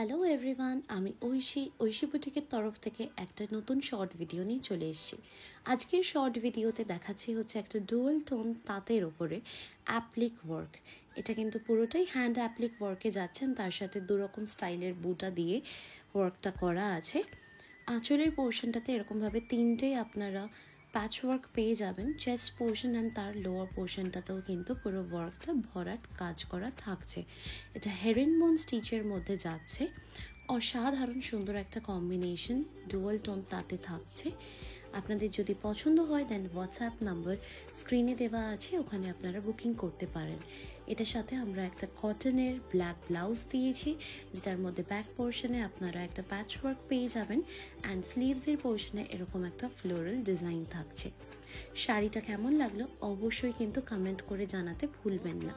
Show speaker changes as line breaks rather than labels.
Hello everyone, আমি ঐশী বুটিকের তরফ থেকে একটা নতুন শর্ট ভিডিও নিয়ে চলে এসেছি। আজকের শর্ট ভিডিওতে দেখাচ্ছি হচ্ছে একটা ডুয়াল টোন তাঁতের ওপরে অ্যাপ্লিক ওয়ার্ক। এটা কিন্তু পুরোটাই হ্যান্ড অ্যাপ্লিক ওয়ার্কে যাচ্ছেন, তার সাথে দুরকম স্টাইলের বুটা দিয়ে ওয়ার্কটা করা আছে। আঁচলের পোর্শনটাতে এরকমভাবে তিনটেই আপনারা প্যাচ ওয়ার্ক পেয়ে যাবেন। চেস্ট পোর্শন অ্যান্ড তার লোয়ার পোর্শনটাতেও কিন্তু পুরো ওয়ার্কটা ভরাট কাজ করা থাকছে। এটা হেরিনবোন স্টিচের মধ্যে যাচ্ছে। অসাধারণ সুন্দর একটা কম্বিনেশন ডুয়াল টোন তাতে থাকছে। আপনাদের যদি পছন্দ হয় দেন হোয়াটসঅ্যাপ নাম্বার স্ক্রিনে দেওয়া আছে, ওখানে আপনারা বুকিং করতে পারেন। এটার সাথে আমরা একটা কটনের ব্ল্যাক ব্লাউজ দিয়েছি, যেটার মধ্যে ব্যাক পোর্শনে আপনারা একটা প্যাচ ওয়ার্ক পেয়ে যাবেন অ্যান্ড স্লিভসের পোর্শনে এরকম একটা ফ্লোরাল ডিজাইন থাকছে। শাড়িটা কেমন লাগলো অবশ্যই কিন্তু কমেন্ট করে জানাতে ভুলবেন না।